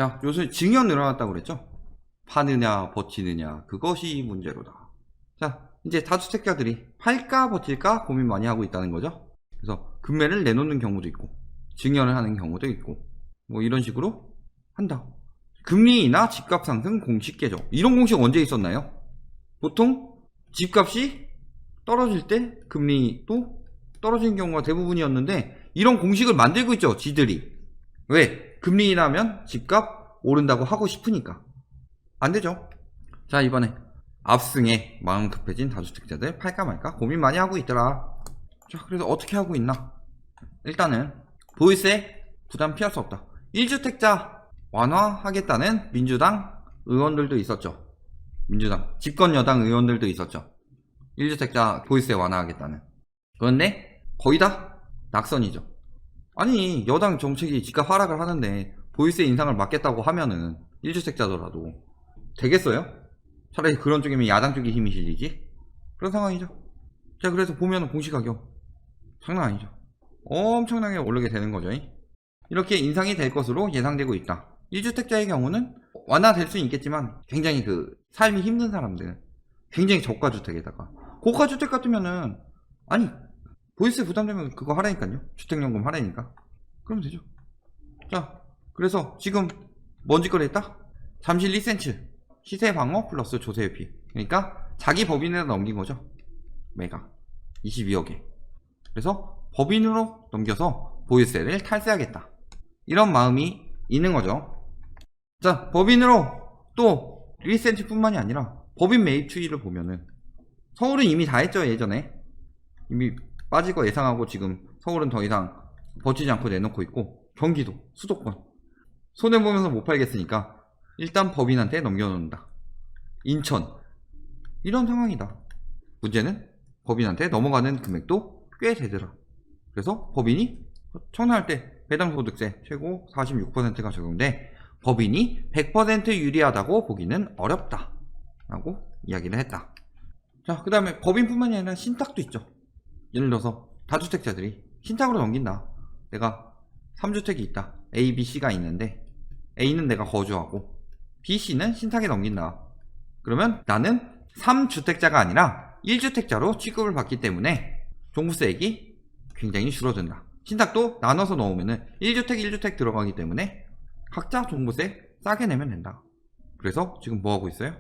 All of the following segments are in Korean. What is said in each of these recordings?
자, 요새 증여 늘어났다고 그랬죠? 파느냐 버티느냐 그것이 문제로다. 자, 이제 다주택자들이 팔까 버틸까 고민 많이 하고 있다는 거죠. 그래서 금매를 내놓는 경우도 있고 증여를 하는 경우도 있고 뭐 이런 식으로 한다. 금리 인하 집값 상승 공식 개정, 이런 공식 언제 있었나요? 보통 집값이 떨어질 때 금리도 떨어지는 경우가 대부분이었는데 이런 공식을 만들고 있죠, 지들이. 왜? 금리 인하면 집값 오른다고 하고 싶으니까. 안 되죠. 자, 이번에 압승에 마음 급해진 다주택자들 팔까 말까 고민 많이 하고 있더라. 자, 그래서 어떻게 하고 있나? 일단은 보유세 부담 피할 수 없다. 1주택자 완화하겠다는 민주당 의원들도 있었죠. 민주당 집권 여당 의원들도 있었죠. 1주택자 보유세 완화하겠다는. 그런데 거의 다 낙선이죠. 아니, 여당 정책이 집값 하락을 하는데 보유세 인상을 막겠다고 하면은 1주택자더라도 되겠어요? 차라리 그런 쪽이면 야당 쪽이 힘이 실리지? 그런 상황이죠. 자, 그래서 보면은 공시가격 장난 아니죠. 엄청나게 오르게 되는 거죠. 이렇게 인상이 될 것으로 예상되고 있다. 1주택자의 경우는 완화될 수는 있겠지만 굉장히 그 삶이 힘든 사람들, 굉장히 저가주택에다가 고가주택 같으면은 아니 보유세 부담되면 그거 하라니까요. 주택연금 하라니까. 그러면 되죠. 자, 그래서 지금 뭔 짓거리 했다? 잠실 2cm 시세 방어 플러스 조세 회피. 그러니까 자기 법인에다 넘긴 거죠. 매각 22억에. 그래서 법인으로 넘겨서 보유세를 탈세하겠다. 이런 마음이 있는 거죠. 자, 법인으로 또 1cm 뿐만이 아니라 법인 매입 추이를 보면은 서울은 이미 다 했죠. 예전에 이미 빠질 거 예상하고 지금 서울은 더 이상 버티지 않고 내놓고 있고, 경기도, 수도권 손해보면서 못 팔겠으니까 일단 법인한테 넘겨놓는다. 인천 이런 상황이다. 문제는 법인한테 넘어가는 금액도 꽤 되더라. 그래서 법인이 청약할 때 배당소득세 최고 46%가 적용돼 법인이 100% 유리하다고 보기는 어렵다 라고 이야기를 했다. 자, 그 다음에 법인뿐만이 아니라 신탁도 있죠. 예를 들어서 다주택자들이 신탁으로 넘긴다. 내가 3주택이 있다. A, B, C가 있는데 A는 내가 거주하고 B, C는 신탁에 넘긴다. 그러면 나는 3주택자가 아니라 1주택자로 취급을 받기 때문에 종부세액이 굉장히 줄어든다. 신탁도 나눠서 넣으면은 1주택 1주택 들어가기 때문에 각자 종부세 싸게 내면 된다. 그래서 지금 뭐 하고 있어요?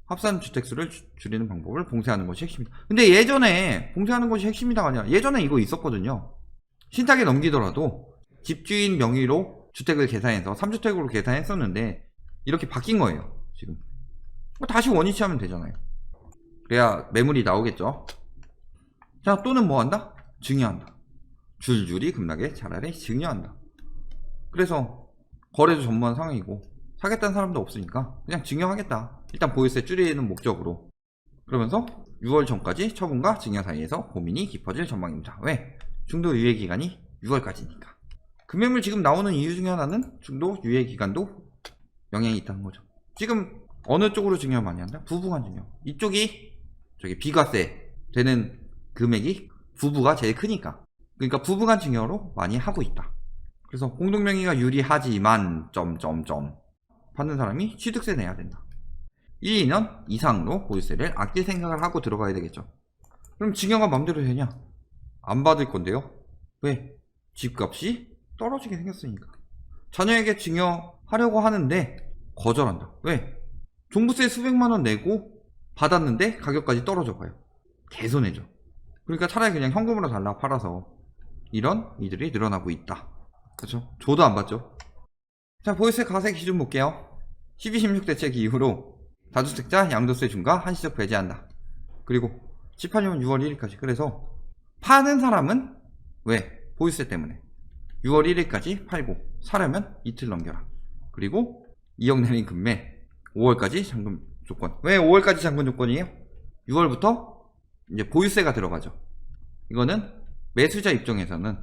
합산 주택수를 줄이는 방법을 봉쇄하는 것이 핵심이다. 근데 예전에 봉쇄하는 것이 핵심이다가 아니라 예전에 이거 있었거든요. 신탁에 넘기더라도 집주인 명의로 주택을 계산해서 3주택으로 계산했었는데 이렇게 바뀐 거예요. 지금 다시 원위치하면 되잖아요. 그래야 매물이 나오겠죠. 자, 또는 뭐 한다? 증여한다. 줄줄이 급락에 차라리 증여한다. 그래서 거래도 전무한 상황이고 사겠다는 사람도 없으니까 그냥 증여하겠다. 일단 보유세 줄이는 목적으로. 그러면서 6월 전까지 처분과 증여 사이에서 고민이 깊어질 전망입니다. 왜? 중도 유예 기간이 6월까지니까. 금매물 지금 나오는 이유 중에 하나는 중도 유예 기간도 영향이 있다는 거죠. 지금 어느 쪽으로 증여 많이 한다? 부부간 증여. 이쪽이 비과세 되는 금액이 부부가 제일 크니까. 그러니까 부부간 증여로 많이 하고 있다. 그래서 공동명의가 유리하지만 받는 사람이 취득세 내야 된다. 1, 2년 이상으로 보유세를 아낄 생각을 하고 들어가야 되겠죠. 그럼 증여가 맘대로 되냐? 안 받을 건데요. 왜? 집값이 떨어지게 생겼으니까. 자녀에게 증여하려고 하는데 거절한다. 왜? 종부세 수백만원 내고 받았는데 가격까지 떨어져 가요. 개손해죠. 그러니까 차라리 그냥 현금으로 달라 팔아서 이런 이들이 늘어나고 있다. 그렇죠? 저도 안 받죠. 자, 보유세 과세 기준 볼게요. 12.16 대책 이후로 다주택자 양도세 중과 한시적 배제한다. 그리고 18년 6월 1일까지. 그래서 파는 사람은 왜? 보유세 때문에 6월 1일까지 팔고 사려면 이틀 넘겨라. 그리고 2억 내린 금매 5월까지 잔금 조건. 왜 5월까지 잔금 조건이에요? 6월부터 이제 보유세가 들어가죠. 이거는 매수자 입장에서는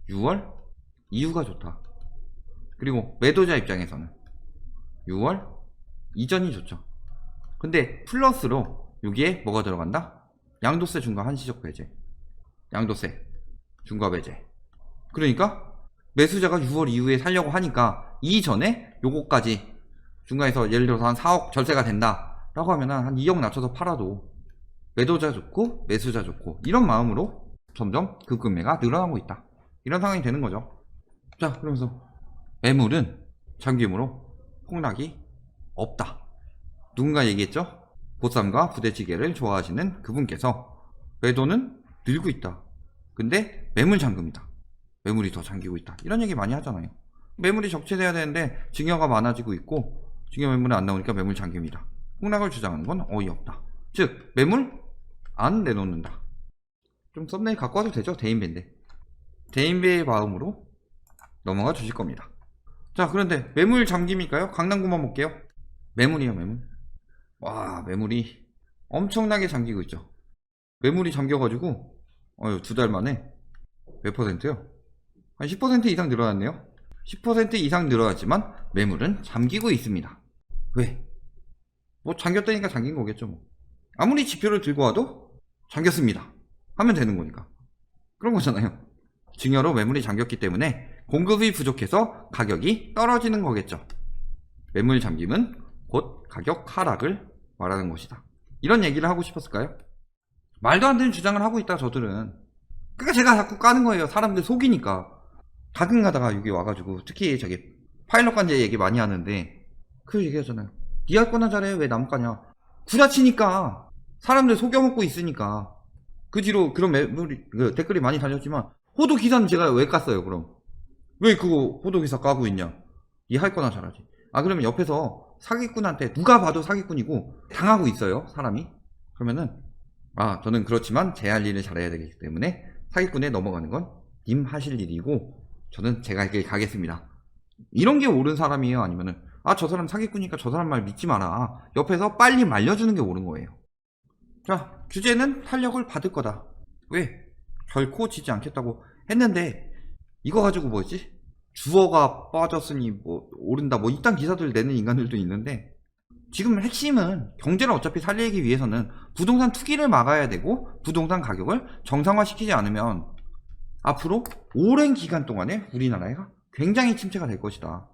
6월 이후가 좋다. 그리고 매도자 입장에서는 6월 이전이 좋죠. 근데 플러스로 여기에 뭐가 들어간다? 양도세 중과 한시적 배제, 양도세 중과 배제. 그러니까 매수자가 6월 이후에 살려고 하니까 이전에 요거까지 중간에서 예를 들어서 한 4억 절세가 된다 라고 하면은 한 2억 낮춰서 팔아도 매도자 좋고 매수자 좋고 이런 마음으로 점점 급매가 늘어나고 있다, 이런 상황이 되는 거죠. 자, 그러면서 매물은 잠김으로 폭락이 없다. 누군가 얘기했죠? 보쌈과 부대찌개를 좋아하시는 그분께서 매도는 늘고 있다, 근데 매물 잠금이다, 매물이 더 잠기고 있다, 이런 얘기 많이 하잖아요. 매물이 적체돼야 되는데 증여가 많아지고 있고 증여 매물이 안 나오니까 매물 잠김이다, 폭락을 주장하는 건 어이없다. 즉 매물 안 내놓는다. 좀 썸네일 갖고 와도 되죠? 대인배인데. 대인배의 마음으로 넘어가 주실 겁니다. 자, 그런데 매물 잠김일까요? 강남구만 볼게요. 매물이요, 매물. 와, 매물이 엄청나게 잠기고 있죠. 매물이 잠겨가지고 2달 만에 몇 %요? 한 10% 이상 늘어났네요. 10% 이상 늘어났지만 매물은 잠기고 있습니다. 왜? 뭐 잠겼다니까 잠긴 거겠죠 뭐. 아무리 지표를 들고 와도 잠겼습니다 하면 되는 거니까 그런 거잖아요. 증여로 매물이 잠겼기 때문에 공급이 부족해서 가격이 떨어지는 거겠죠. 매물 잠김은 곧 가격 하락을 말하는 것이다, 이런 얘기를 하고 싶었을까요? 말도 안 되는 주장을 하고 있다 저들은. 그러니까 제가 자꾸 까는 거예요. 사람들 속이니까. 가끔 가다가 여기 와가지고 특히 저기 파일럿 관제 얘기 많이 하는데 그 얘기하잖아요. 니 할 거나 잘해, 왜 남 까냐. 구라치니까, 사람들 속여먹고 있으니까. 그 뒤로 그런 매물이 댓글이 많이 달렸지만 호도 기사는 제가 왜 깠어요? 그럼 왜 그거 호도 기사 까고 있냐. 니 할 거나 잘하지. 그러면 옆에서 사기꾼한테, 누가 봐도 사기꾼이고 당하고 있어요 사람이. 그러면은 저는 그렇지만 제 할 일을 잘해야 되기 때문에 사기꾼에 넘어가는 건 님 하실 일이고 저는 제가 길 가겠습니다, 이런 게 옳은 사람이에요? 아니면은 저 사람 사기꾼이니까 저 사람 말 믿지 마라, 옆에서 빨리 말려주는 게 옳은 거예요. 자, 규제는 탄력을 받을 거다. 왜? 결코 지지 않겠다고 했는데 이거 가지고 뭐지? 주어가 빠졌으니 뭐 오른다, 뭐 이딴 기사들 내는 인간들도 있는데, 지금 핵심은 경제를 어차피 살리기 위해서는 부동산 투기를 막아야 되고 부동산 가격을 정상화시키지 않으면 앞으로 오랜 기간 동안에 우리나라가 굉장히 침체가 될 것이다.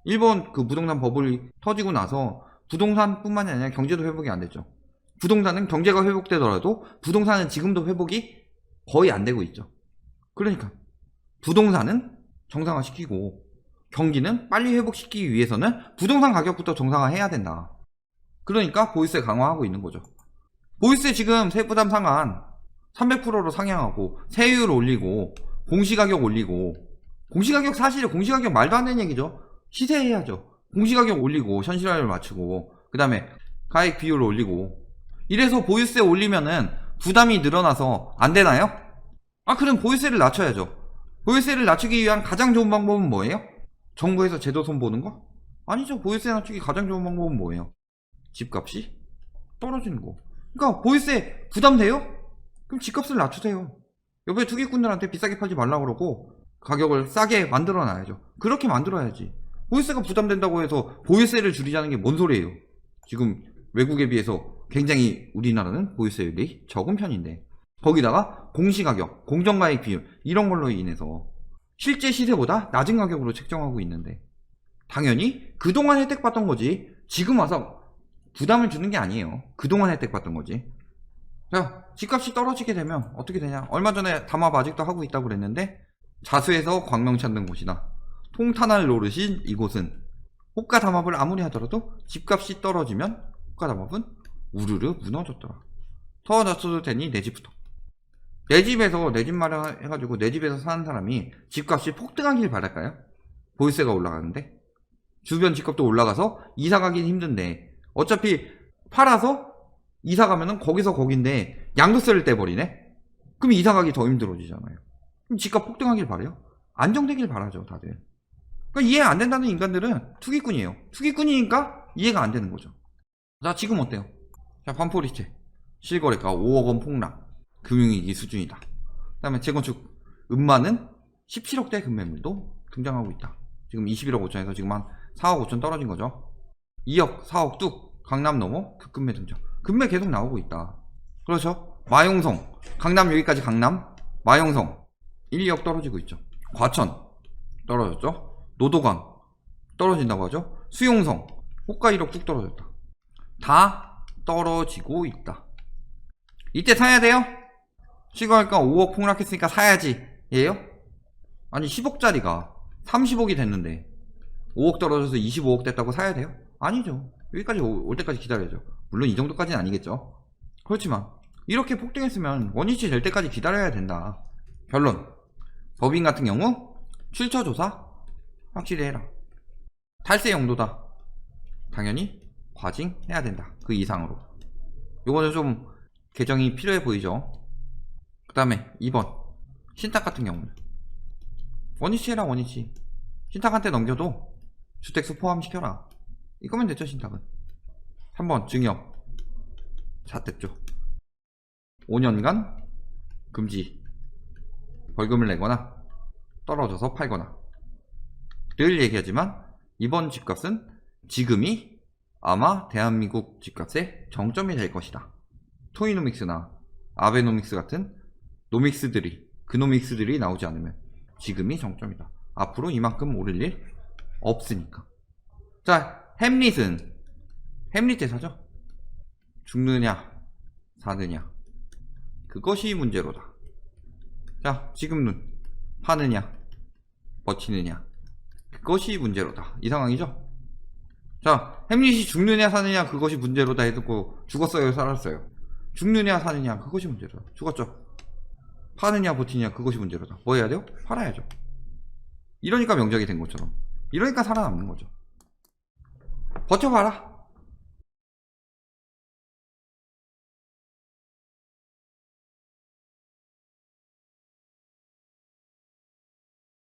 일본 그 부동산 버블이 터지고 나서 부동산뿐만이 아니라 경제도 회복이 안 됐죠. 부동산은 경제가 회복되더라도 부동산은 지금도 회복이 거의 안 되고 있죠. 그러니까 부동산은 정상화시키고 경기는 빨리 회복시키기 위해서는 부동산 가격부터 정상화해야 된다. 그러니까 보유세 강화하고 있는 거죠. 보유세 지금 세부담 상한 300%로 상향하고 세율 올리고 공시가격 올리고, 공시가격 사실 공시가격 말도 안 되는 얘기죠. 시세해야죠. 공시가격 올리고 현실화를 맞추고 그 다음에 가액 비율을 올리고, 이래서 보유세 올리면은 부담이 늘어나서 안 되나요? 그럼 보유세를 낮춰야죠. 보유세를 낮추기 위한 가장 좋은 방법은 뭐예요? 정부에서 제도 손보는 거? 아니죠. 보유세 낮추기 가장 좋은 방법은 뭐예요? 집값이 떨어지는 거. 그러니까 보유세 부담돼요? 그럼 집값을 낮추세요. 옆에 투기꾼들한테 비싸게 팔지 말라고 그러고 가격을 싸게 만들어 놔야죠. 그렇게 만들어야지. 보유세가 부담된다고 해서 보유세를 줄이자는 게 뭔 소리예요? 지금 외국에 비해서 굉장히 우리나라는 보유세율이 적은 편인데, 거기다가 공시가격, 공정가액 비율 이런 걸로 인해서 실제 시세보다 낮은 가격으로 책정하고 있는데, 당연히 그동안 혜택 받던 거지 지금 와서 부담을 주는 게 아니에요. 그동안 혜택 받던 거지. 자, 집값이 떨어지게 되면 어떻게 되냐. 얼마 전에 담합 아직도 하고 있다고 그랬는데, 자수해서 광명 찾는 곳이다. 통탄할 노릇인 이곳은 호가 담합을 아무리 하더라도 집값이 떨어지면 호가 담합은 우르르 무너졌더라. 더 낮춰도 되니 내 집부터. 내 집에서 내 집 마련해가지고 내 집에서 사는 사람이 집값이 폭등하길 바랄까요? 보유세가 올라가는데, 주변 집값도 올라가서 이사 가긴 힘든데 어차피 팔아서 이사 가면은 거기서 거긴데 양도세를 떼버리네? 그럼 이사 가기 더 힘들어지잖아요. 그럼 집값 폭등하길 바래요? 안정되길 바라죠 다들. 그러니까 이해 안 된다는 인간들은 투기꾼이에요. 투기꾼이니까 이해가 안 되는 거죠. 자, 지금 어때요? 자, 반포리체 실거래가 5억 원 폭락, 금융위기 수준이다. 그 다음에 재건축 음마는 17억대 급매물도 등장하고 있다. 지금 21억 5천에서 지금 한 4억 5천 떨어진 거죠. 2억 4억 뚝 강남 넘어 급매 등장. 급매 계속 나오고 있다. 그렇죠. 마용성, 강남 여기까지 강남, 마용성 1, 2억 떨어지고 있죠. 과천 떨어졌죠. 노도강 떨어진다고 하죠. 수용성, 호가 1억 뚝 떨어졌다. 다 떨어지고 있다. 이때 사야 돼요? 시가할까 5억 폭락했으니까 사야지 예요? 아니 10억짜리가 30억이 됐는데 5억 떨어져서 25억 됐다고 사야 돼요? 아니죠. 여기까지 올 때까지 기다려야죠. 물론 이 정도까지는 아니겠죠. 그렇지만 이렇게 폭등했으면 원위치 될 때까지 기다려야 된다. 결론, 법인 같은 경우 출처조사 확실히 해라. 탈세 용도다. 당연히 과징해야 된다. 그 이상으로. 요거는 좀 개정이 필요해 보이죠. 그 다음에 2번 신탁 같은 경우는 원위치 해라. 원위치. 신탁한테 넘겨도 주택수 포함시켜라. 이거면 됐죠. 신탁은. 3번 증여 잣됐죠. 5년간 금지, 벌금을 내거나 떨어져서 팔거나. 늘 얘기하지만 이번 집값은 지금이 아마 대한민국 집값의 정점이 될 것이다. 토이노믹스나 아베노믹스 같은 노믹스들이, 그 노믹스들이 나오지 않으면 지금이 정점이다. 앞으로 이만큼 오를 일 없으니까. 자, 햄릿은 햄릿 회사죠. 죽느냐 사느냐 그것이 문제로다. 자, 지금은 파느냐 버티느냐 그것이 문제로다. 이 상황이죠. 자, 햄릿이 죽느냐 사느냐 그것이 문제로다 해두고 죽었어요 살았어요? 죽느냐 사느냐 그것이 문제로다. 죽었죠. 파느냐 버티느냐 그것이 문제로다. 뭐 해야 돼요? 팔아야죠. 이러니까 명작이 된 것처럼, 이러니까 살아남는 거죠. 버텨봐라.